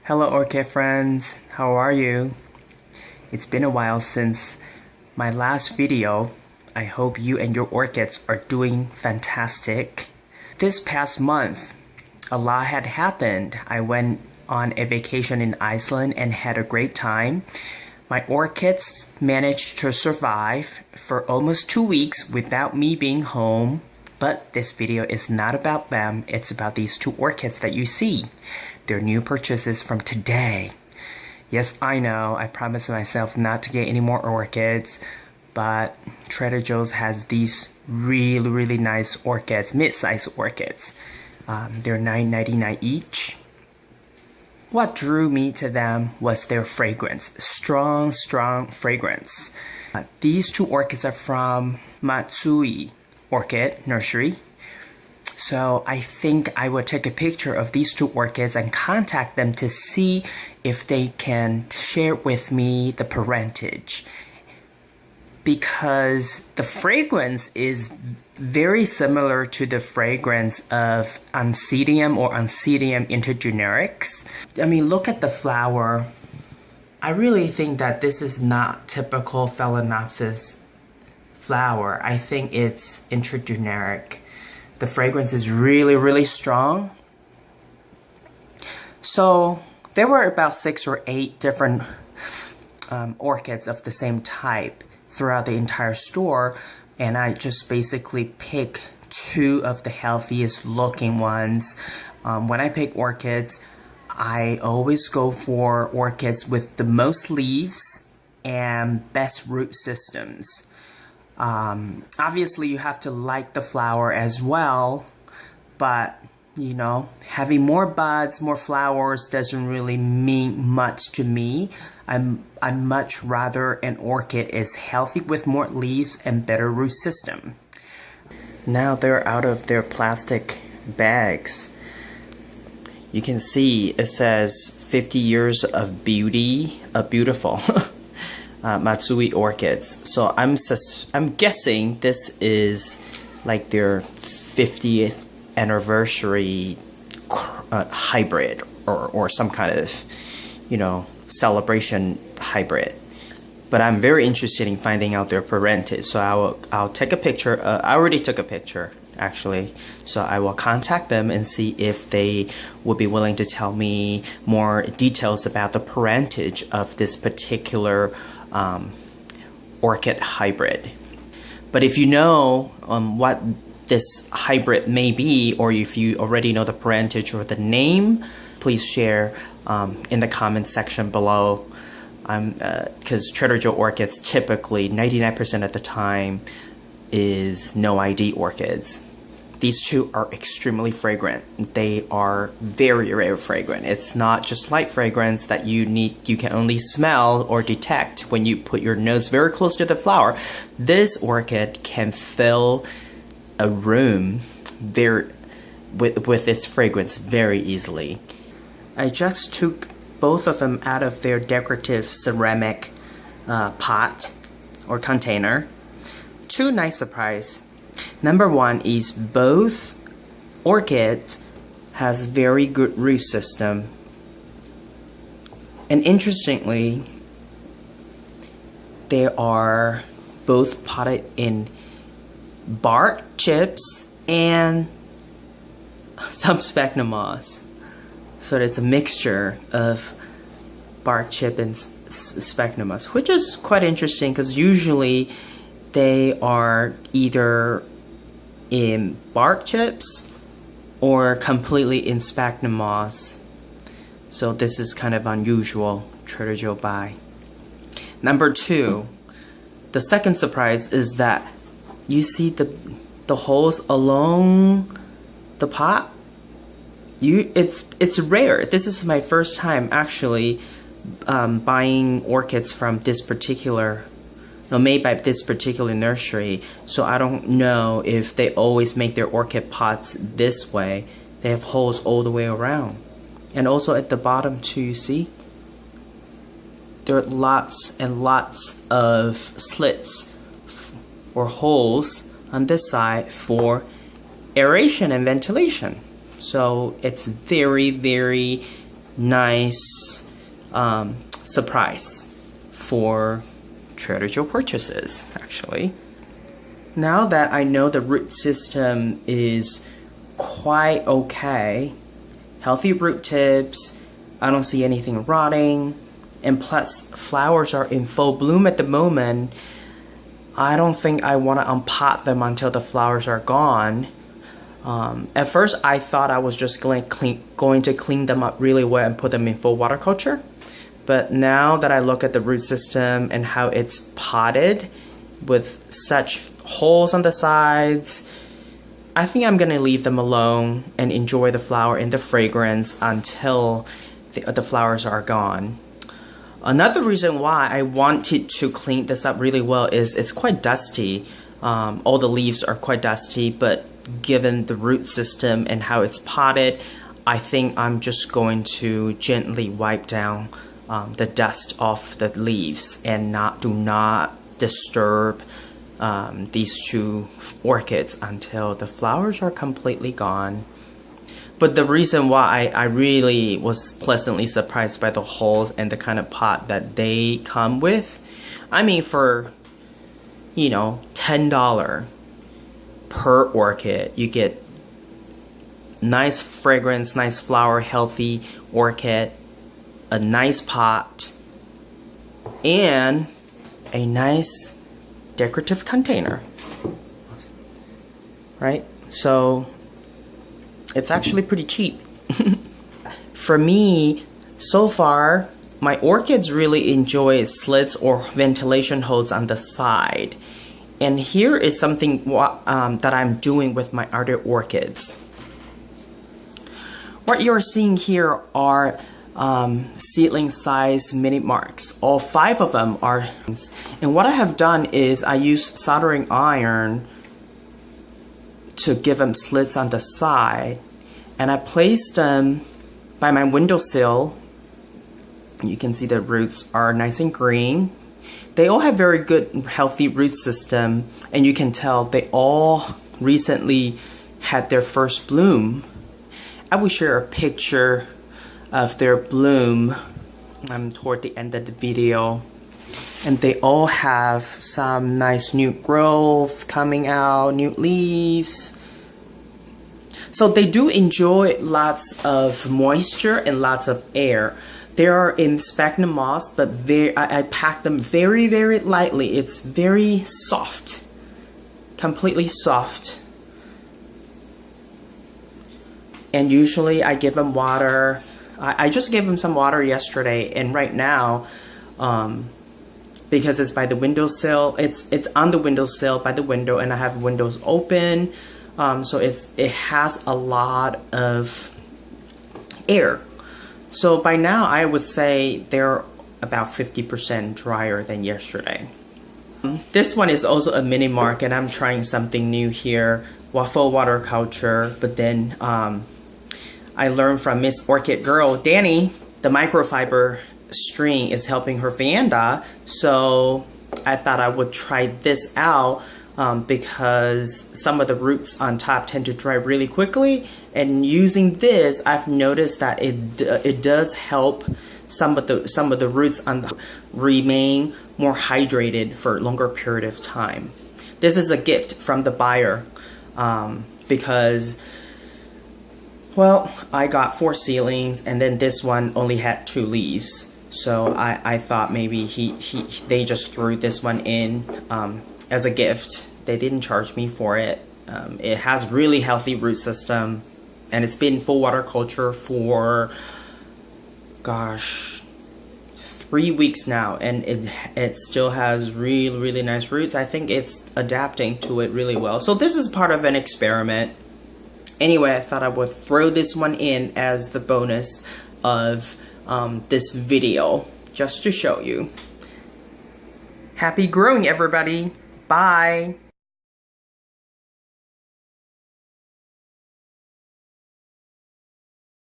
Hello Orchid friends, how are you? It's been a while since my last video. I hope you and your orchids are doing fantastic. This past month, a lot had happened. I went on a vacation in Iceland and had a great time. My orchids managed to survive for almost 2 weeks without me being home. But this video is not about them, it's about these two orchids that you see. They're new purchases from today. Yes, I know, I promised myself not to get any more orchids, but Trader Joe's has these really nice orchids, mid-sized orchids. They're $9.99 each. What drew me to them was their fragrance, strong fragrance. These two orchids are from Matsui Nursery. So I think I will take a picture of these two orchids and contact them to see if they can share with me the parentage. Because the fragrance is very similar to the fragrance of Oncidium or Oncidium intergenerics. I mean, look at the flower. I really think that this is not typical Phalaenopsis flower. I think it's intergeneric. The fragrance is really strong. So there were about 6 or 8 different orchids of the same type throughout the entire store, and I just basically picked 2 of the healthiest looking ones. When I pick orchids, I always go for orchids with the most leaves and best root systems. Obviously you have to like the flower as well, but you know, having more buds, more flowers doesn't really mean much to me. I'd much rather an orchid is healthy with more leaves and better root system. Now they're out of their plastic bags. You can see it says 50 years of beauty, beautiful. Matsui orchids. So I'm guessing this is like their 50th anniversary hybrid or some kind of, you know, celebration hybrid. But I'm very interested in finding out their parentage. So I'll take a picture. I already took a picture actually. So I will contact them and see if they would be willing to tell me more details about the parentage of this particular orchid hybrid. But if you know what this hybrid may be, or if you already know the parentage or the name, please share in the comment section below. Because Trader Joe orchids typically 99% of the time is no ID orchids. These two are extremely fragrant. They are very fragrant. It's not just light fragrance that you can only smell or detect when you put your nose very close to the flower. This orchid can fill a room with its fragrance very easily. I just took both of them out of their decorative ceramic pot or container. 2 nice surprises. Number 1 is both orchids has very good root system, and interestingly they are both potted in bark chips and some sphagnum moss. So there's a mixture of bark chip and sphagnum moss, which is quite interesting because usually they are either in bark chips or completely in sphagnum moss. So this is kind of unusual Trader Joe buy. Number 2, the second surprise is that you see the holes along the pot. It's rare. This is my first time actually buying orchids from this particular, made by this particular nursery. So I don't know if they always make their orchid pots this way. They have holes all the way around, and also at the bottom too. You see, there are lots and lots of slits or holes on this side for aeration and ventilation. So it's very nice surprise for Trader Joe purchases, actually. Now that I know the root system is quite okay, healthy root tips, I don't see anything rotting, and plus flowers are in full bloom at the moment, I don't think I want to unpot them until the flowers are gone. At first I thought I was just going to clean them up really well and put them in full water culture. But now that I look at the root system and how it's potted with such holes on the sides, I think I'm going to leave them alone and enjoy the flower and the fragrance until the flowers are gone. Another reason why I wanted to clean this up really well is it's quite dusty. All the leaves are quite dusty, but given the root system and how it's potted, I think I'm just going to gently wipe down the dust off the leaves and do not disturb these two orchids until the flowers are completely gone. But the reason why I really was pleasantly surprised by the holes and the kind of pot that they come with, I mean, for, you know, $10 per orchid, you get nice fragrance, nice flower, healthy orchid, a nice pot, and a nice decorative container, right? So it's actually pretty cheap. For me, so far, my orchids really enjoy slits or ventilation holes on the side. And here is something that I'm doing with my other orchids. What you're seeing here are seedling size mini marks. All 5 of them are. And what I have done is I use soldering iron to give them slits on the side, and I placed them by my windowsill. You can see the roots are nice and green. They all have very good healthy root system, and you can tell they all recently had their first bloom. I will share a picture of their bloom toward the end of the video. And they all have some nice new growth coming out, new leaves. So they do enjoy lots of moisture and lots of air. They are in sphagnum moss, but I pack them very, very lightly. It's very soft, completely soft. And usually I give them water. I just gave them some water yesterday, and right now, because it's by the windowsill, it's on the windowsill by the window, and I have windows open, so it has a lot of air. So by now I would say they're about 50% drier than yesterday. This one is also a mini mark, and I'm trying something new here, waffle water culture, but then I learned from Miss Orchid Girl, Danny, the microfiber string is helping her Vanda, so I thought I would try this out because some of the roots on top tend to dry really quickly, and using this, I've noticed that it does help some of the roots on the remain more hydrated for a longer period of time. This is a gift from the buyer because, well, I got 4 seedlings, and then this one only had 2 leaves. So I thought maybe they just threw this one in as a gift. They didn't charge me for it. It has really healthy root system, and it's been full water culture for, gosh, 3 weeks now, and it still has really, really nice roots. I think it's adapting to it really well. So this is part of an experiment. Anyway, I thought I would throw this one in as the bonus of this video, just to show you. Happy growing, everybody. Bye.